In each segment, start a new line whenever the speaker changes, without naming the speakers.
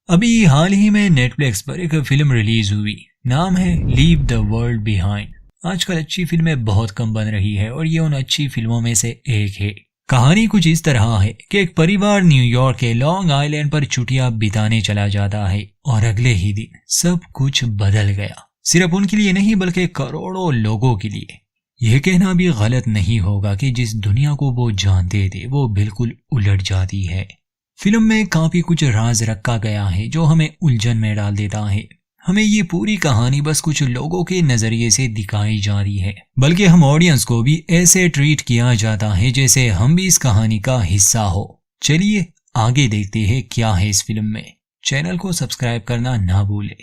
अभी हाल ही में नेटफ्लिक्स पर एक फिल्म रिलीज हुई। नाम है लीव द वर्ल्ड बिहाइंड। आजकल अच्छी फिल्में बहुत कम बन रही है और ये उन अच्छी फिल्मों में से एक है। कहानी कुछ इस तरह है कि एक परिवार न्यूयॉर्क के लॉन्ग आइलैंड पर छुट्टियां बिताने चला जाता है और अगले ही दिन सब कुछ बदल गया। सिर्फ उनके लिए नहीं बल्कि करोड़ों लोगों के लिए। यह कहना भी गलत नहीं होगा कि जिस दुनिया को वो जानते थे वो बिल्कुल उलट जाती है। फिल्म में काफी कुछ राज रखा गया है जो हमें उलझन में डाल देता है। हमें ये पूरी कहानी बस कुछ लोगों के नजरिए से दिखाई जा रही है, बल्कि हम ऑडियंस को भी ऐसे ट्रीट किया जाता है जैसे हम भी इस कहानी का हिस्सा हो। चलिए आगे देखते हैं क्या है इस फिल्म में। चैनल को सब्सक्राइब करना ना भूले।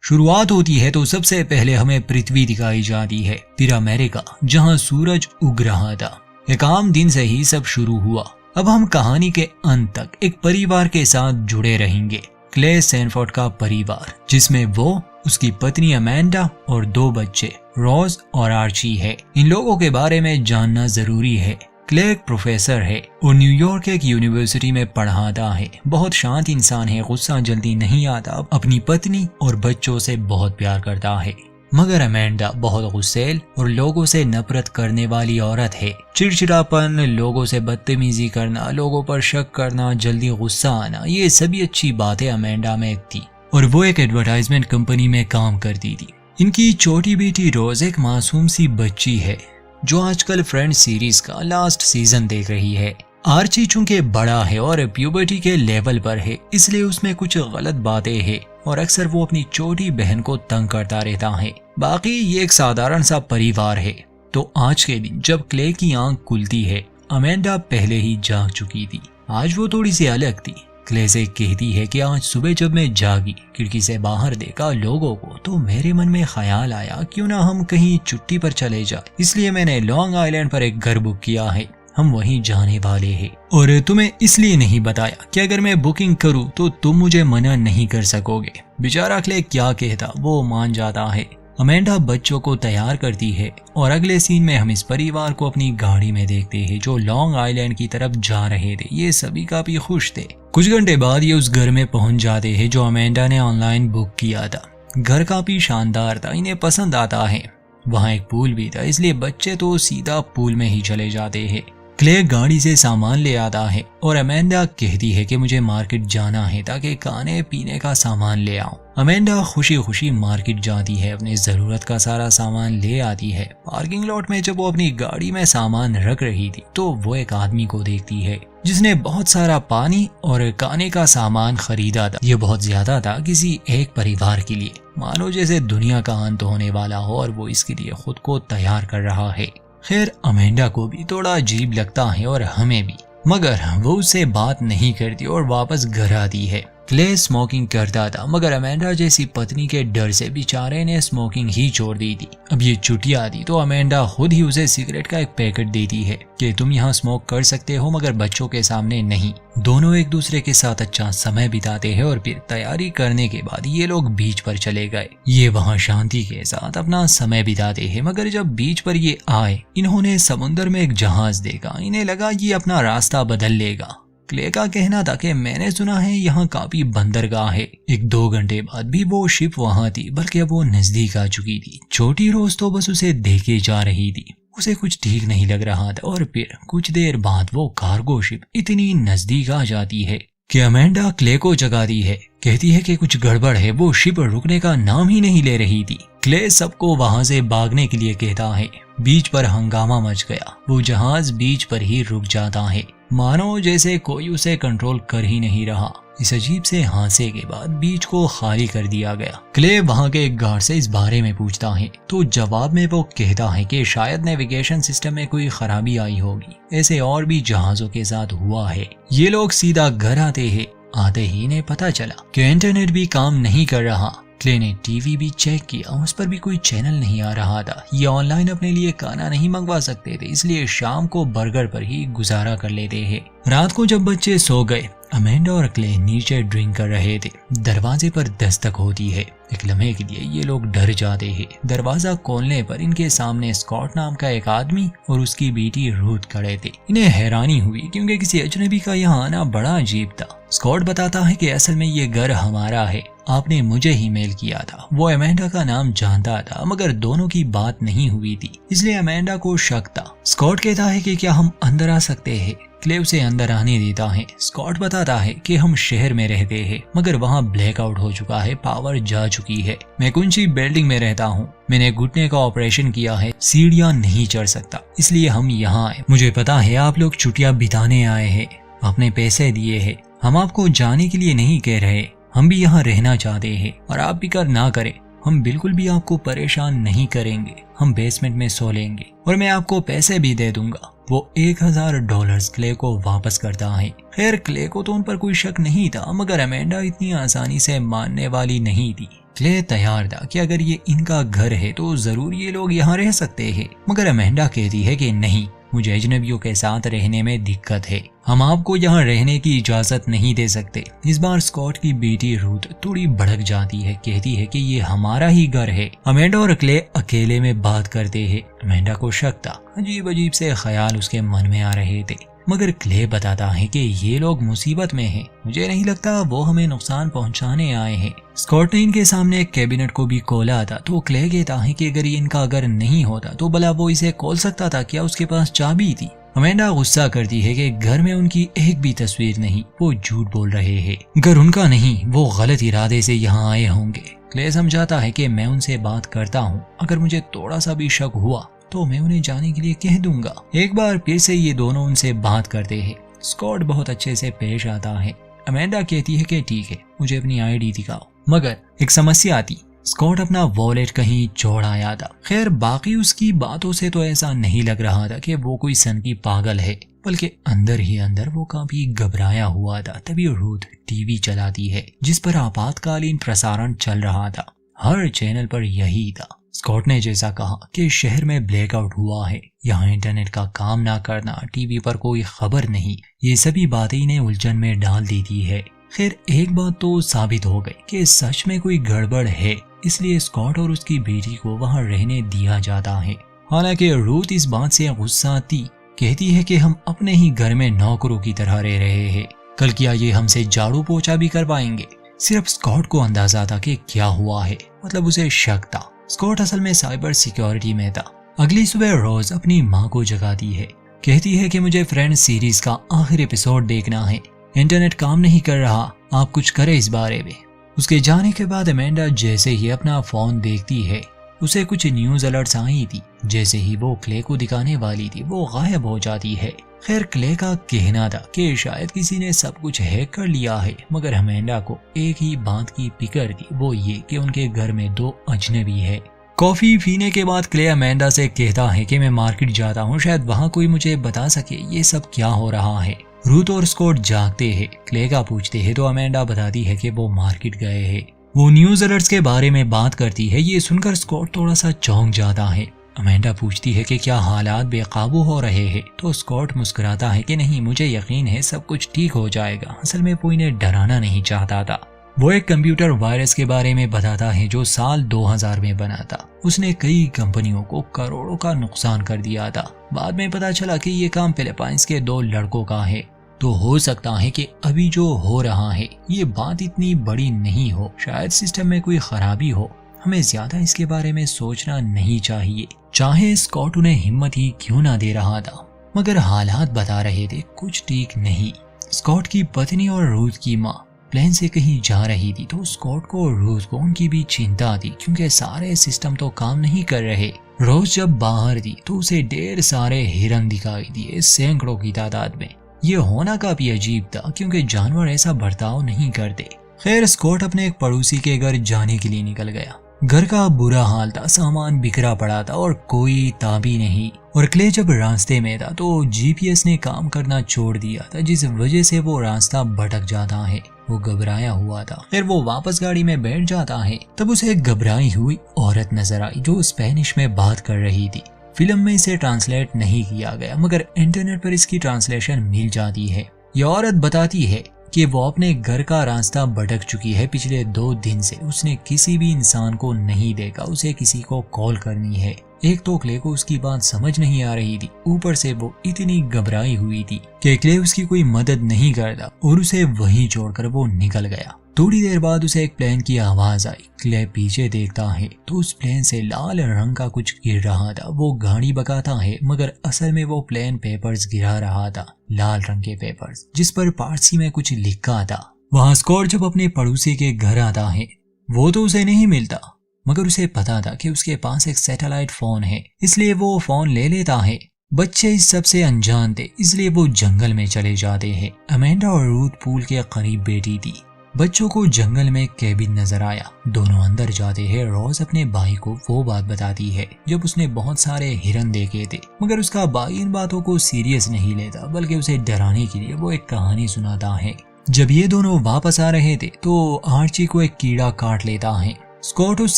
शुरुआत होती है तो सबसे पहले हमें पृथ्वी दिखाई जाती है, फिर अमेरिका जहां सूरज उग रहा था। एक आम दिन से ही सब शुरू हुआ। अब हम कहानी के अंत तक एक परिवार के साथ जुड़े रहेंगे, क्ले सैनफोर्ड का परिवार, जिसमें वो, उसकी पत्नी अमेंडा और 2 बच्चे रोज और आर्ची है। इन लोगों के बारे में जानना जरूरी है। क्ले एक प्रोफेसर है और न्यूयॉर्क एक यूनिवर्सिटी में पढ़ाता है। बहुत शांत इंसान है, गुस्सा जल्दी नहीं आता, अपनी पत्नी और बच्चों से बहुत प्यार करता है। मगर अमेंडा बहुत गुस्सैल और लोगों से नफरत करने वाली औरत है। चिड़चिड़ापन, लोगों से बदतमीजी करना, लोगों पर शक करना, जल्दी गुस्सा आना, ये सभी अच्छी बातें अमेंडा में थी और वो एक एडवर्टाइजमेंट कंपनी में काम करती थी। इनकी छोटी बेटी रोज एक मासूम सी बच्ची है जो आजकल फ्रेंड्स सीरीज का लास्ट सीजन देख रही है। आर्ची चूंकि बड़ा है और प्यूबर्टी के लेवल पर है, इसलिए उसमें कुछ गलत बातें हैं और अक्सर वो अपनी छोटी बहन को तंग करता रहता है। बाकी ये एक साधारण सा परिवार है। तो आज के दिन जब क्ले की आंख खुलती है, अमेंडा पहले ही जाग चुकी थी। आज वो थोड़ी सी अलग थी। क्ले से कहती है कि आज सुबह जब मैं जागी, खिड़की से बाहर देखा लोगों को, तो मेरे मन में ख्याल आया क्यों ना हम कहीं छुट्टी पर चले जाए। इसलिए मैंने लॉन्ग आइलैंड पर एक घर बुक किया है, हम वहीं जाने वाले हैं। और तुम्हें इसलिए नहीं बताया कि अगर मैं बुकिंग करूं तो तुम मुझे मना नहीं कर सकोगे। बेचारा क्ले क्या कहता, वो मान जाता है। अमेंडा बच्चों को तैयार करती है और अगले सीन में हम इस परिवार को अपनी गाड़ी में देखते हैं जो लॉन्ग आइलैंड की तरफ जा रहे थे। ये सभी काफी खुश थे। कुछ घंटे बाद ये उस घर में पहुंच जाते हैं जो अमेंडा ने ऑनलाइन बुक किया था। घर काफी शानदार था, इन्हें पसंद आता है। वहाँ एक पूल भी था, इसलिए बच्चे तो सीधा पूल में ही चले जाते हैं। क्ले गाड़ी से सामान ले आता है और अमेंडा कहती है कि मुझे मार्केट जाना है ताकि खाने पीने का सामान ले आऊं। अमेंडा खुशी खुशी मार्केट जाती है, अपनी जरूरत का सारा सामान ले आती है। पार्किंग लॉट में जब वो अपनी गाड़ी में सामान रख रही थी तो वो एक आदमी को देखती है जिसने बहुत सारा पानी और खाने का सामान खरीदा था। ये बहुत ज्यादा था किसी एक परिवार के लिए, मानो जैसे दुनिया का अंत होने वाला हो और वो इसके लिए खुद को तैयार कर रहा है। खैर अमेंडा को भी थोड़ा अजीब लगता है और हमें भी, मगर वो उससे बात नहीं करती और वापस घर आती है। क्ले स्मोकिंग करता था, मगर अमेंडा जैसी पत्नी के डर से बेचारे ने स्मोकिंग ही छोड़ दी थी। अब ये छुट्टियां थी तो अमेंडा खुद ही उसे सिगरेट का एक पैकेट देती है कि तुम यहाँ स्मोक कर सकते हो मगर बच्चों के सामने नहीं। दोनों एक दूसरे के साथ अच्छा समय बिताते हैं और फिर तैयारी करने के बाद ये लोग बीच पर चले गए। ये वहाँ शांति के साथ अपना समय बिताते हैं, मगर जब बीच पर ये आए, इन्होंने समुद्र में एक जहाज देखा। इन्हें लगा ये अपना रास्ता बदल लेगा। क्ले का कहना था कि मैंने सुना है यहाँ काफी बंदरगाह है। 1-2 घंटे बाद भी वो शिप वहाँ थी, बल्कि अब वो नजदीक आ चुकी थी। छोटी रोज तो बस उसे देखे जा रही थी, उसे कुछ ठीक नहीं लग रहा था। और फिर कुछ देर बाद वो कार्गो शिप इतनी नजदीक आ जाती है कि अमेंडा क्ले को जगाती है, कहती है कि कुछ गड़बड़ है। वो शिप रुकने का नाम ही नहीं ले रही थी। क्ले सबको वहां से भागने के लिए कहता है। बीच पर हंगामा मच गया। वो जहाज बीच पर ही रुक जाता है, मानो जैसे कोई उसे कंट्रोल कर ही नहीं रहा। इस अजीब से हादसे के बाद बीच को खाली कर दिया गया। क्ले वहां के एक गार्ड से इस बारे में पूछता है तो जवाब में वो कहता है कि शायद नेविगेशन सिस्टम में कोई खराबी आई होगी। ऐसे और भी जहाजों के साथ हुआ है। ये लोग सीधा घर आते हैं। आते ही इन्हें पता चला कि इंटरनेट भी काम नहीं कर रहा। क्ले ने टीवी भी चेक किया, उस पर भी कोई चैनल नहीं आ रहा था। ये ऑनलाइन अपने लिए खाना नहीं मंगवा सकते थे, इसलिए शाम को बर्गर पर ही गुजारा कर लेते हैं। रात को जब बच्चे सो गए, अमेंडा और क्ले नीचे ड्रिंक कर रहे थे। दरवाजे पर दस्तक होती है। एक लम्हे के लिए ये लोग डर जाते हैं। दरवाजा खोलने पर इनके सामने स्कॉट नाम का एक आदमी और उसकी बेटी रूथ खड़े थे। इन्हें हैरानी हुई क्योंकि किसी अजनबी का यहाँ आना बड़ा अजीब था। स्कॉट बताता है कि असल में ये घर हमारा है, आपने मुझे ही मेल किया था। वो अमेंडा का नाम जानता था मगर दोनों की बात नहीं हुई थी, इसलिए अमेंडा को शक था। स्कॉट कहता है कि क्या हम अंदर आ सकते हैं। क्ले उसे अंदर आने देता है। स्कॉट बताता है कि हम शहर में रहते हैं मगर वहाँ ब्लैकआउट हो चुका है, पावर जा चुकी है। मैं ऊंची बिल्डिंग में रहता हूँ, मैंने घुटने का ऑपरेशन किया है, सीढ़ियाँ नहीं चढ़ सकता, इसलिए हम यहाँ आए। मुझे पता है आप लोग छुट्टियाँ बिताने आए हैं, आपने पैसे दिए हैं, हम आपको जाने के लिए नहीं कह रहे, हम भी यहाँ रहना चाहते हैं और आप फिक्र ना करें, हम बिल्कुल भी आपको परेशान नहीं करेंगे। हम बेसमेंट में सो लेंगे और मैं आपको पैसे भी दे दूंगा। वो $1000 क्ले को वापस करता है। खैर क्ले को तो उन पर कोई शक नहीं था मगर अमेंडा इतनी आसानी से मानने वाली नहीं थी। क्ले तैयार था कि अगर ये इनका घर है तो जरूर ये लोग यहाँ रह सकते हैं, मगर अमेंडा कहती है कि नहीं, मुझे अजनबियों के साथ रहने में दिक्कत है, हम आपको यहाँ रहने की इजाजत नहीं दे सकते। इस बार स्कॉट की बेटी रूथ थोड़ी भड़क जाती है, कहती है कि ये हमारा ही घर है। अमेंडा और क्ले अकेले में बात करते हैं। अमेंडा को शक था, अजीब अजीब से ख्याल उसके मन में आ रहे थे, मगर क्ले बताता है कि ये लोग मुसीबत में हैं, मुझे नहीं लगता वो हमें नुकसान पहुंचाने आए हैं। स्कॉट ने इनके सामने एक कैबिनेट को भी खोला था तो क्ले कहता है कि अगर ये इनका घर नहीं होता तो भला वो इसे खोल सकता था क्या, उसके पास चाबी थी। अमेंडा गुस्सा करती है कि घर में उनकी एक भी तस्वीर नहीं, वो झूठ बोल रहे हैं, घर उनका नहीं, वो गलत इरादे से यहाँ आए होंगे। क्ले समझाता है कि मैं उनसे बात करता हूँ, अगर मुझे थोड़ा सा भी शक हुआ तो मैं उन्हें जाने के लिए कह दूंगा। एक बार फिर से ये दोनों उनसे बात करते हैं। स्कॉट बहुत अच्छे से पेश आता है। अमेंडा कहती है कि ठीक है, मुझे अपनी आईडी दिखाओ, मगर एक समस्या आती, स्कॉट अपना वॉलेट कहीं छोड़ आया था। खैर बाकी उसकी बातों से तो ऐसा नहीं लग रहा था कि वो कोई सनकी पागल है, बल्कि अंदर ही अंदर वो काफी घबराया हुआ था। तभी रूथ टीवी चलाती है जिस पर आपातकालीन प्रसारण चल रहा था। हर चैनल पर यही था। स्कॉट ने जैसा कहा कि शहर में ब्लैकआउट हुआ है, यहाँ इंटरनेट का काम ना करना, टीवी पर कोई खबर नहीं, ये सभी बातें इन्हें उलझन में डाल देती है। खैर एक बात तो साबित हो गई कि सच में कोई गड़बड़ है, इसलिए स्कॉट और उसकी बेटी को वहाँ रहने दिया जाता है। हालांकि रूथ इस बात से गुस्सा थी, कहती है कि हम अपने ही घर में नौकरों की तरह रह रहे हैं, कल क्या ये हमसे झाड़ू पोछा भी करवाएंगे। सिर्फ स्कॉट को अंदाजा था कि क्या हुआ है, मतलब उसे शक था। स्कॉट असल में साइबर सिक्योरिटी में था। अगली सुबह रोज अपनी माँ को जगाती है, कहती है कि मुझे फ्रेंड्स सीरीज का आखिरी एपिसोड देखना है, इंटरनेट काम नहीं कर रहा, आप कुछ करें इस बारे में। उसके जाने के बाद अमेंडा जैसे ही अपना फोन देखती है, उसे कुछ न्यूज अलर्ट्स आई थी। जैसे ही वो क्ले को दिखाने वाली थी वो गायब हो जाती है। खैर क्ले का कहना था कि शायद किसी ने सब कुछ हैक कर लिया है, मगर अमेंडा को एक ही बात की फिक्र थी, वो ये कि उनके घर में 2 अजनबी है। कॉफी पीने के बाद क्ले अमेंडा से कहता है कि मैं मार्केट जाता हूँ, शायद वहाँ कोई मुझे बता सके ये सब क्या हो रहा है। रूथ और स्कॉट जागते हैं, क्ले का पूछते हैं तो अमेंडा बताती है कि वो मार्केट गए हैं। वो न्यूज अलर्ट्स के बारे में बात करती है। ये सुनकर स्कॉट थोड़ा सा चौंक जाता है। अमेंडा पूछती है कि क्या हालात बेकाबू हो रहे हैं, तो स्कॉट मुस्कुराता है कि नहीं, मुझे यकीन है सब कुछ ठीक हो जाएगा। असल में वो इन्हें डराना नहीं चाहता था। वो एक कंप्यूटर वायरस के बारे में बताता है जो साल 2000 में बना था। उसने कई कंपनियों को करोड़ों का नुकसान कर दिया था। बाद में पता चला कि ये काम फिलीपाइंस के 2 लड़कों का है, तो हो सकता है कि अभी जो हो रहा है ये बात इतनी बड़ी नहीं हो, शायद सिस्टम में कोई खराबी हो। हमें ज्यादा इसके बारे में सोचना नहीं चाहिए। चाहे स्कॉट उन्हें हिम्मत ही क्यों ना दे रहा था, मगर हालात बता रहे थे कुछ ठीक नहीं। स्कॉट की पत्नी और रूथ की माँ प्लेन से कहीं जा रही थी, तो स्कॉट को और रूथ को उनकी भी चिंता थी क्योंकि सारे सिस्टम तो काम नहीं कर रहे। रोज जब बाहर थी तो उसे ढेर सारे हिरन दिखाई दिए, सैकड़ों की तादाद में। ये होना काफी अजीब था क्योंकि जानवर ऐसा बर्ताव नहीं करते। खैर स्कॉट अपने एक पड़ोसी के घर जाने के लिए निकल गया। घर का बुरा हाल था, सामान बिखरा पड़ा था और कोई ताबी नहीं। और क्ले जब रास्ते में था तो जीपीएस ने काम करना छोड़ दिया था, जिस वजह से वो रास्ता भटक जाता है। वो घबराया हुआ था। फिर वो वापस गाड़ी में बैठ जाता है, तब उसे एक घबराई हुई औरत नजर आई जो स्पेनिश में बात कर रही थी। फिल्म में इसे ट्रांसलेट नहीं किया गया, मगर इंटरनेट पर इसकी ट्रांसलेशन मिल जाती है। यह औरत बताती है कि वो अपने घर का रास्ता भटक चुकी है। पिछले 2 दिन से उसने किसी भी इंसान को नहीं देखा, उसे किसी को कॉल करनी है। एक तो क्ले को उसकी बात समझ नहीं आ रही थी, ऊपर से वो इतनी घबराई हुई थी कि क्ले उसकी कोई मदद नहीं करता और उसे वहीं छोड़कर वो निकल गया। थोड़ी देर बाद उसे एक प्लेन की आवाज आई। क्ले पीछे देखता है तो उस प्लेन से लाल रंग का कुछ गिर रहा था। वो गाड़ी भगाता है मगर असल में वो प्लेन पेपर्स गिरा रहा था, लाल रंग के पेपर्स जिस पर पारसी में कुछ लिखा था। वहाँ स्कॉट जब अपने पड़ोसी के घर आता है, वो तो उसे नहीं मिलता मगर उसे पता था कि उसके पास एक सैटेलाइट फोन है, इसलिए वो फोन ले लेता है। बच्चे इस सबसे अनजान थे, इसलिए वो जंगल में चले जाते हैं। अमेंडा और रूथ पूल के करीब बैठी थी। बच्चों को जंगल में केबिन नजर आया, दोनों अंदर जाते हैं। रोज अपने भाई को वो बात बताती है जब उसने बहुत सारे हिरन देखे थे, मगर उसका भाई इन बातों को सीरियस नहीं लेता, बल्कि उसे डराने के लिए वो एक कहानी सुनाता है। जब ये दोनों वापस आ रहे थे तो आर्ची को एक कीड़ा काट लेता है। स्कॉट उस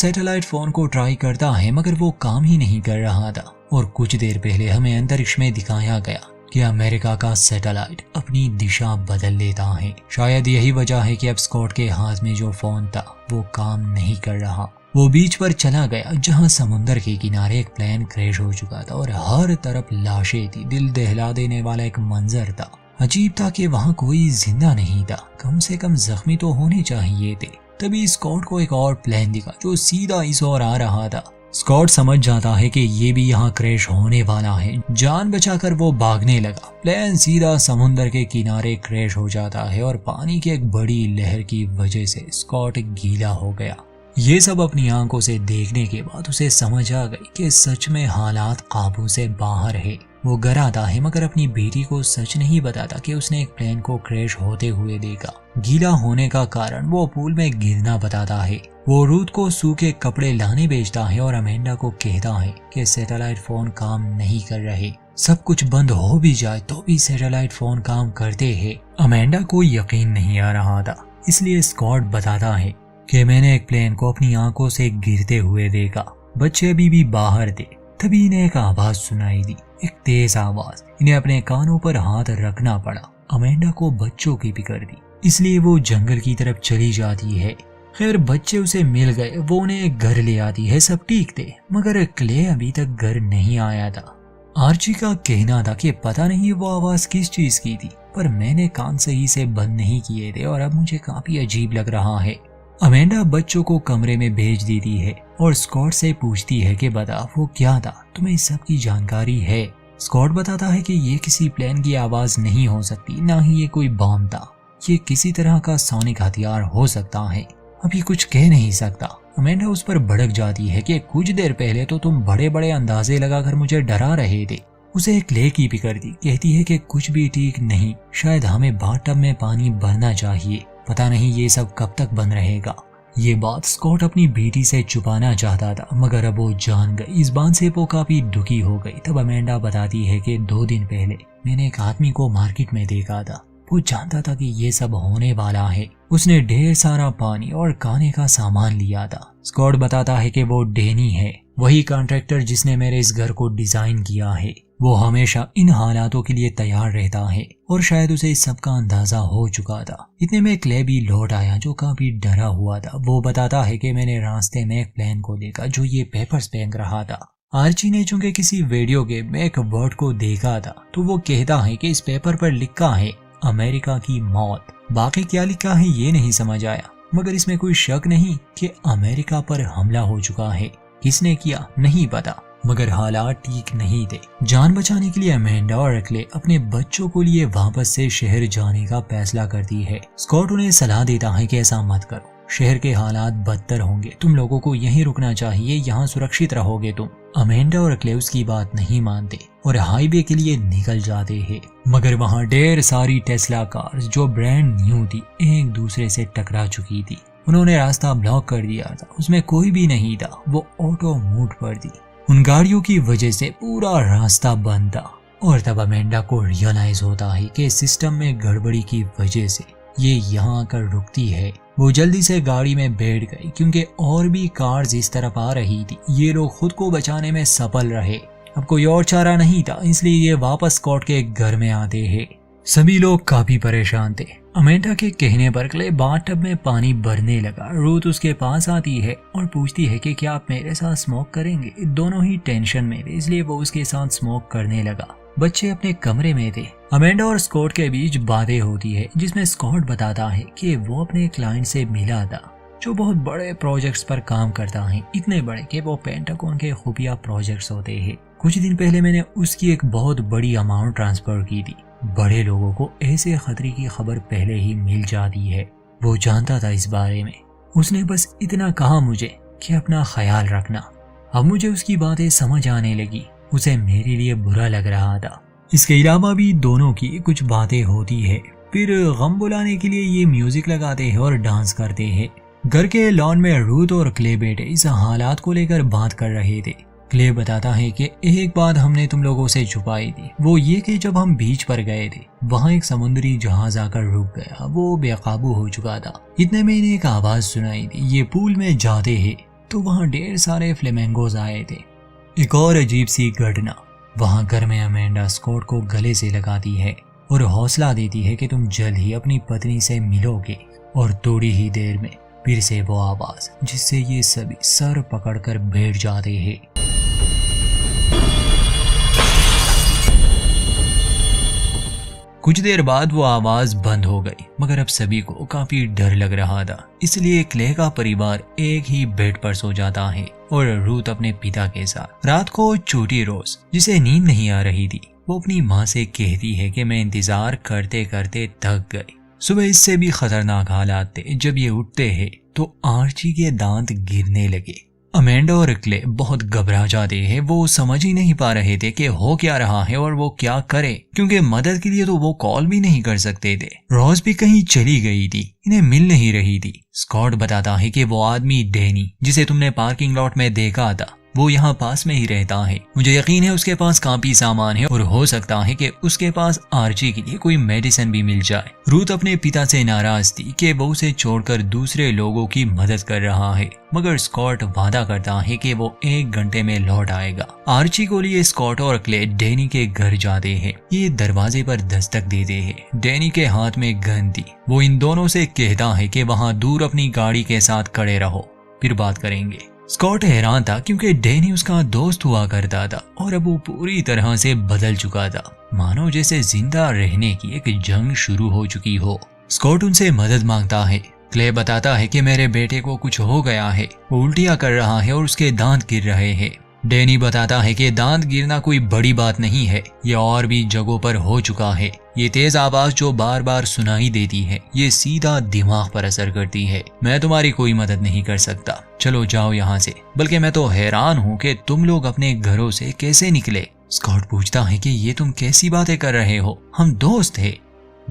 सैटेलाइट फोन को ट्राई करता है मगर वो काम ही नहीं कर रहा था। और कुछ देर पहले हमें अंतरिक्ष में दिखाया गया कि अमेरिका का सैटेलाइट अपनी दिशा बदल लेता है। शायद यही वजह है कि अब स्कॉट के हाथ में जो फोन था वो काम नहीं कर रहा। वो बीच पर चला गया जहां समुद्र के किनारे एक प्लेन क्रैश हो चुका था और हर तरफ लाशें थी। दिल दहला देने वाला एक मंजर था। अजीब था कि वहाँ कोई जिंदा नहीं था, कम से कम जख्मी तो होने चाहिए थे। तभी स्कॉट को एक और प्लेन दिखा जो सीधा इस ओर आ रहा था। स्कॉट समझ जाता है कि ये भी यहाँ क्रैश होने वाला है। जान बचाकर वो भागने लगा। प्लेन सीधा समुद्र के किनारे क्रैश हो जाता है और पानी की एक बड़ी लहर की वजह से स्कॉट गीला हो गया। ये सब अपनी आंखों से देखने के बाद उसे समझ आ गई कि सच में हालात काबू से बाहर है। वो घर आता है मगर अपनी बेटी को सच नहीं बताता कि उसने एक प्लेन को क्रैश होते हुए देखा। गीला होने का कारण वो पूल में गिरना बताता है। वो रूथ को सूखे कपड़े लाने भेजता है और अमेंडा को कहता है कि सैटेलाइट फोन काम नहीं कर रहे। सब कुछ बंद हो भी जाए तो भी सैटेलाइट फोन काम करते हैं। अमेंडा को यकीन नहीं आ रहा था, इसलिए स्कॉट बताता है कि मैंने एक प्लेन को अपनी आंखों से गिरते हुए देखा। बच्चे अभी भी बाहर थे। तभी इन्हें एक आवाज सुनाई दी, एक तेज आवाज। इन्हें अपने कानों पर हाथ रखना पड़ा। अमेंडा को बच्चों की फिक्र थी, इसलिए वो जंगल की तरफ चली जाती है। खैर बच्चे उसे मिल गए, वो उन्हें घर ले आती है। सब ठीक थे मगर क्ले अभी तक घर नहीं आया था। आर्ची का कहना था कि पता नहीं वो आवाज किस चीज की थी, पर मैंने कान सही से बंद नहीं किए थे और अब मुझे काफी अजीब लग रहा है। अमेंडा बच्चों को कमरे में भेज देती है और स्कॉट से पूछती है कि बता वो क्या था, तुम्हें इस सब की जानकारी है? स्कॉट बताता है कि ये किसी प्लेन की आवाज नहीं हो सकती, ना ही ये कोई बम था। ये किसी तरह का सोनिक हथियार हो सकता है। अब ये कुछ कह नहीं सकता। अमेंडा उस पर भड़क जाती है कि कुछ देर पहले तो तुम बड़े बड़े अंदाजे लगाकर मुझे डरा रहे थे। उसे एक क्ले की फिक्र थी। कहती है कि कुछ भी ठीक नहीं, शायद हमें बाथटब में पानी भरना चाहिए। पता नहीं ये सब कब तक बंद रहेगा। ये बात स्कॉट अपनी बेटी से छुपाना चाहता था मगर अब वो जान गई। इस बात से वो काफी दुखी हो गई। तब अमेंडा बताती है कि 2 दिन पहले मैंने एक आदमी को मार्केट में देखा था। वो जानता था कि ये सब होने वाला है। उसने ढेर सारा पानी और खाने का सामान लिया था। स्कॉट बताता है कि वो डेनी है, वही कॉन्ट्रैक्टर जिसने मेरे इस घर को डिजाइन किया है। वो हमेशा इन हालातों के लिए तैयार रहता है और शायद उसे इस सब का अंदाजा हो चुका था। इतने में क्ले भी लौट आया जो काफी डरा हुआ था। वो बताता है कि मैंने रास्ते में एक प्लेन को देखा जो ये पेपर्स फेंक रहा था। आर्ची ने चूंकि किसी वीडियो गेम में एक वर्ड को देखा था तो वो कहता है कि इस पेपर पर लिखा है अमेरिका की मौत। बाकी क्या लिखा है ये नहीं समझ आया मगर इसमें कोई शक नहीं कि अमेरिका पर हमला हो चुका है। किसने किया नहीं पता मगर हालात ठीक नहीं थे। जान बचाने के लिए अमेंडा और क्ले अपने बच्चों को लिए वापस से शहर जाने का फैसला करती है। स्कॉट उन्हें सलाह देता है कि ऐसा मत करो, शहर के हालात बदतर होंगे, तुम लोगों को यहीं रुकना चाहिए, यहाँ सुरक्षित रहोगे तुम। अमेंडा और क्ले उसकी बात नहीं मानते और हाईवे के लिए निकल जाते हैं मगर वहाँ ढेर सारी टेस्ला कार्स जो ब्रांड न्यू थी एक दूसरे से टकरा चुकी थी। उन्होंने रास्ता ब्लॉक कर दिया था, उसमें कोई भी नहीं था। वो ऑटो मूड पर थी। उन गाड़ियों की वजह से पूरा रास्ता बंद था और तब अमेंडा को रियलाइज होता है कि सिस्टम में गड़बड़ी की वजह से ये यहाँ आकर रुकती है। वो जल्दी से गाड़ी में बैठ गई क्योंकि और भी कार्स इस तरफ आ रही थी। ये लोग खुद को बचाने में सफल रहे। अब कोई और चारा नहीं था, इसलिए ये वापस स्कॉट के घर में आते हैं। सभी लोग काफी परेशान थे। अमेंडा के कहने पर क्ले बाथटब में पानी भरने लगा। रूथ उसके पास आती है और पूछती है कि क्या आप मेरे साथ स्मोक करेंगे। दोनों ही टेंशन में थे, इसलिए वो उसके साथ स्मोक करने लगा। बच्चे अपने कमरे में थे। अमेंडा और स्कॉट के बीच बातें होती है, जिसमें स्कॉट बताता है कि वो अपने क्लाइंट से मिला था जो बहुत बड़े प्रोजेक्ट्स पर काम करता है, इतने बड़े कि वो पेंटागन के खुफिया प्रोजेक्ट्स होते हैं। कुछ दिन पहले मैंने उसकी एक बहुत बड़ी अमाउंट ट्रांसफर की थी। बड़े लोगों को ऐसे खतरे की खबर पहले ही मिल जाती है। वो जानता था इस बारे में। उसने बस इतना कहा मुझे कि अपना ख्याल रखना। अब मुझे उसकी बातें समझ आने लगी। उसे मेरे लिए बुरा लग रहा था। इसके अलावा भी दोनों की कुछ बातें होती है। फिर गम बुलाने के लिए ये म्यूजिक लगाते हैं और डांस करते हैं। घर के लॉन में रूथ और क्ले बेटे इस हालात को लेकर बात कर रहे थे। क्ले बताता है कि एक बात हमने तुम लोगों से छुपाई थी, वो ये कि जब हम बीच पर गए थे वहाँ एक समुद्री जहाज आकर रुक गया। वो बेकाबू हो चुका था। इतने में इन्हें एक आवाज सुनाई दी। ये पूल में जाते हैं तो वहाँ ढेर सारे फ्लेमेंगोज आए थे। एक और अजीब सी घटना, वहाँ घर में अमेंडा स्कॉट को गले से लगाती है और हौसला देती है कि तुम जल्द ही अपनी पत्नी से मिलोगे। और थोड़ी ही देर में फिर से वो आवाज, जिससे ये सभी सर पकड़कर बैठ जाते हैं। कुछ देर बाद वो आवाज बंद हो गई, मगर अब सभी को काफी डर लग रहा था। इसलिए क्ले का परिवार एक ही बेड पर सो जाता है और रूथ अपने पिता के साथ। रात को छोटी रोज, जिसे नींद नहीं आ रही थी, वो अपनी माँ से कहती है कि मैं इंतजार करते करते थक गई। सुबह इससे भी खतरनाक हालात थे। जब ये उठते हैं तो आर्ची के दांत गिरने लगे। अमेंडा और क्ले बहुत घबरा जाते हैं। वो समझ ही नहीं पा रहे थे कि हो क्या रहा है और वो क्या करे, क्योंकि मदद के लिए तो वो कॉल भी नहीं कर सकते थे। रोज भी कहीं चली गई थी, इन्हें मिल नहीं रही थी। स्कॉट बताता है कि वो आदमी डैनी, जिसे तुमने पार्किंग लॉट में देखा था, वो यहाँ पास में ही रहता है। मुझे यकीन है उसके पास काफी सामान है और हो सकता है कि उसके पास आर्ची के लिए कोई मेडिसिन भी मिल जाए। रूथ अपने पिता से नाराज थी कि वो उसे छोड़कर दूसरे लोगों की मदद कर रहा है, मगर स्कॉट वादा करता है कि वो 1 घंटे में लौट आएगा। आर्ची को लिए स्कॉट और क्ले डैनी के घर जाते हैं। ये दरवाजे पर दस्तक देते हैं। डैनी के हाथ में गन थी। वो इन दोनों से कहता है कि वहाँ दूर अपनी गाड़ी के साथ खड़े रहो, फिर बात करेंगे। स्कॉट हैरान था क्योंकि डैनी उसका दोस्त हुआ करता था और अब वो पूरी तरह से बदल चुका था, मानो जैसे जिंदा रहने की एक जंग शुरू हो चुकी हो। स्कॉट उनसे मदद मांगता है। क्ले बताता है कि मेरे बेटे को कुछ हो गया है, वो उल्टियां कर रहा है और उसके दांत गिर रहे हैं। डैनी बताता है कि दांत गिरना कोई बड़ी बात नहीं है, ये और भी जगहों पर हो चुका है। ये तेज आवाज जो बार बार सुनाई देती है, ये सीधा दिमाग पर असर करती है। मैं तुम्हारी कोई मदद नहीं कर सकता, चलो जाओ यहाँ से। बल्कि मैं तो हैरान हूँ कि तुम लोग अपने घरों से कैसे निकले। स्कॉट पूछता है कि ये तुम कैसी बातें कर रहे हो, हम दोस्त थे।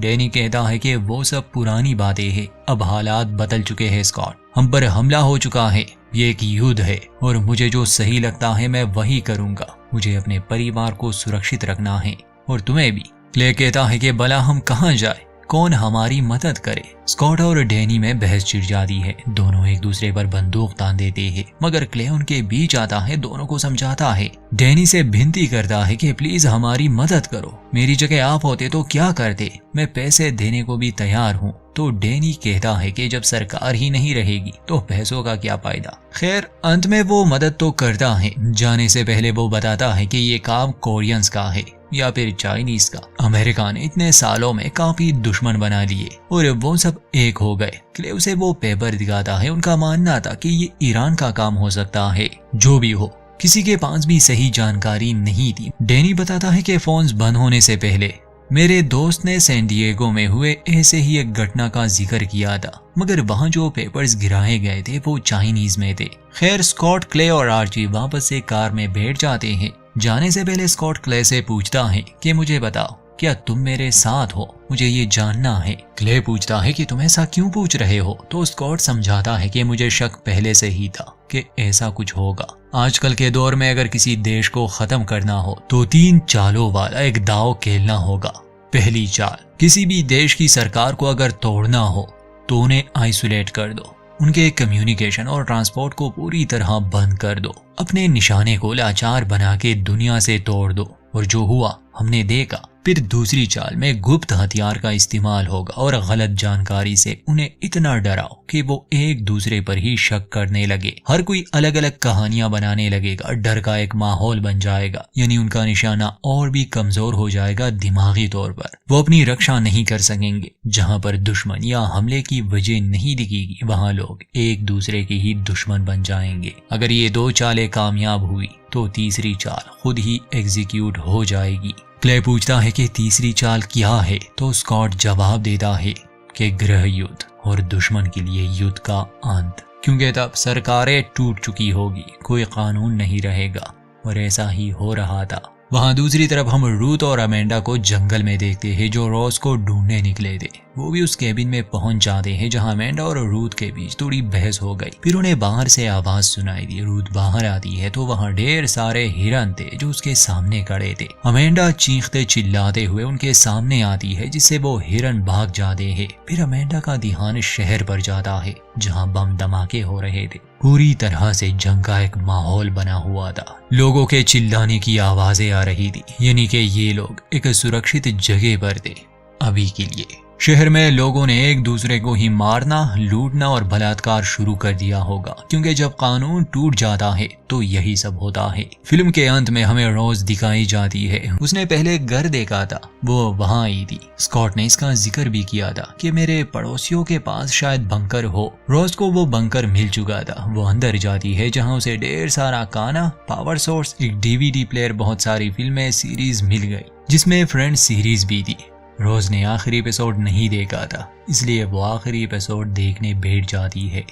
डैनी कहता है कि वो सब पुरानी बातें हैं, अब हालात बदल चुके हैं स्कॉट, हम पर हमला हो चुका है, ये एक युद्ध है और मुझे जो सही लगता है मैं वही करूंगा। मुझे अपने परिवार को सुरक्षित रखना है और तुम्हें भी। क्ले कहता है कि भला हम कहाँ जाए, कौन हमारी मदद करे। स्कॉट और डैनी में बहस छिड़ जाती है। दोनों एक दूसरे पर बंदूक तान देते हैं, मगर क्ले उनके बीच आता है, दोनों को समझाता है। डैनी से विनती करता है कि प्लीज हमारी मदद करो, मेरी जगह आप होते तो क्या करते, मैं पैसे देने को भी तैयार हूँ। तो डैनी कहता है कि जब सरकार ही नहीं रहेगी तो पैसों का क्या फायदा। खैर अंत में वो मदद तो करता है। जाने से पहले वो बताता है कि ये काम कोरियंस का है या फिर चाइनीज का। अमेरिका ने इतने सालों में काफी दुश्मन बना लिए और वो सब एक हो गए। क्ले उसे वो पेपर दिखाता है। उनका मानना था कि ये ईरान का काम हो सकता है। जो भी हो, किसी के पास भी सही जानकारी नहीं थी। डैनी बताता है कि फोन्स बंद होने से पहले मेरे दोस्त ने सैन डिएगो में हुए ऐसे ही एक घटना का जिक्र किया था, मगर वहाँ जो पेपर्स गिराए गए थे वो चाइनीज में थे। खैर स्कॉट, क्ले और आर्ची वापस से कार में बैठ जाते हैं। जाने से पहले स्कॉट क्ले से पूछता है कि मुझे बताओ, क्या तुम मेरे साथ हो, मुझे ये जानना है। क्ले पूछता है कि तुम ऐसा क्यों पूछ रहे हो, तो स्कॉट समझाता है कि मुझे शक पहले से ही था कि ऐसा कुछ होगा। आजकल के दौर में अगर किसी देश को खत्म करना हो तो 3 चालों वाला एक दांव खेलना होगा। पहली चाल, किसी भी देश की सरकार को अगर तोड़ना हो तो उन्हें आइसोलेट कर दो, उनके कम्युनिकेशन और ट्रांसपोर्ट को पूरी तरह बंद कर दो, अपने निशाने को लाचार बना के दुनिया से तोड़ दो। और जो हुआ हमने देखा फिर दूसरी चाल में गुप्त हथियार का इस्तेमाल होगा और गलत जानकारी से उन्हें इतना डराओ कि वो एक दूसरे पर ही शक करने लगे। हर कोई अलग अलग कहानियां बनाने लगेगा, डर का एक माहौल बन जाएगा, यानी उनका निशाना और भी कमजोर हो जाएगा दिमागी तौर पर। वो अपनी रक्षा नहीं कर सकेंगे। जहां पर दुश्मन या हमले की वजह नहीं दिखेगी वहां लोग एक दूसरे के ही दुश्मन बन जाएंगे। अगर ये दो चालें कामयाब हुई तो तीसरी चाल खुद ही एग्जीक्यूट हो जाएगी। क्ले पूछता है कि तीसरी चाल क्या है, तो स्कॉट जवाब देता है कि गृह युद्ध और दुश्मन के लिए युद्ध का अंत, क्योंकि तब सरकारें टूट चुकी होगी, कोई कानून नहीं रहेगा। और ऐसा ही हो रहा था। वहां दूसरी तरफ हम रूथ और अमेंडा को जंगल में देखते हैं जो रॉस को ढूंढने निकले थे। वो भी उस केबिन में पहुंच जाते हैं जहां अमेंडा और रूथ के बीच थोड़ी बहस हो गई। फिर उन्हें बाहर से आवाज सुनाई दी। रूथ बाहर आती है तो वहां ढेर सारे हिरन थे जो उसके सामने खड़े थे। अमेंडा चीखते चिल्लाते हुए उनके सामने आती है जिससे वो हिरन भाग जाते हैं। फिर अमेंडा का ध्यान शहर पर जाता है जहां बम धमाके हो रहे थे। पूरी तरह से जंग का एक माहौल बना हुआ था। लोगों के चिल्लाने की आवाजें आ रही थी, यानी कि ये लोग एक सुरक्षित जगह पर थे अभी के लिए। शहर में लोगों ने एक दूसरे को ही मारना, लूटना और बलात्कार शुरू कर दिया होगा, क्योंकि जब कानून टूट जाता है तो यही सब होता है। फिल्म के अंत में हमें रोज दिखाई जाती है। उसने पहले घर देखा था, वो वहां आई थी। स्कॉट ने इसका जिक्र भी किया था कि मेरे पड़ोसियों के पास शायद बंकर हो। रोज को वो बंकर मिल चुका था। वो अंदर जाती है जहां उसे ढेर सारा खाना, पावर सोर्स, एक डीवीडी प्लेयर, बहुत सारी फिल्में, सीरीज मिल गई, जिसमें फ्रेंड्स सीरीज भी थी। रोज ने आखिरी एपिसोड नहीं देखा था, इसलिए वो आखिरी एपिसोड देखने बैठ जाती है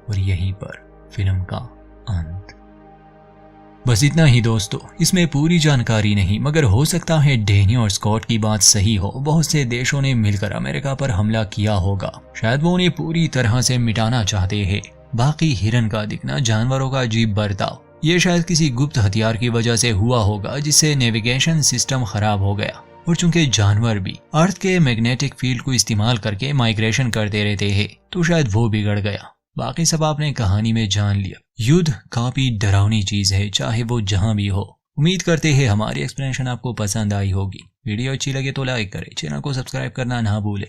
और यहीं पर फिल्म का अंत। बस इतना ही दोस्तों। इसमें पूरी जानकारी नहीं, मगर हो सकता है डैनी और स्कॉट की बात सही हो। बहुत से देशों ने मिलकर अमेरिका पर हमला किया होगा। शायद वो उन्हें पूरी तरह से मिटाना चाहते हैं। बाकी हिरन का दिखना, जानवरों का अजीब बर्ताव, ये शायद किसी गुप्त हथियार की वजह से हुआ होगा जिससे नेविगेशन सिस्टम खराब हो गया। और चूंकि जानवर भी अर्थ के मैग्नेटिक फील्ड को इस्तेमाल करके माइग्रेशन करते रहते हैं, तो शायद वो बिगड़ गया। बाकी सब आपने कहानी में जान लिया। युद्ध काफी डरावनी चीज है, चाहे वो जहां भी हो। उम्मीद करते हैं हमारी एक्सप्लेनेशन आपको पसंद आई होगी। वीडियो अच्छी लगे तो लाइक करें, चैनल को सब्सक्राइब करना ना भूले।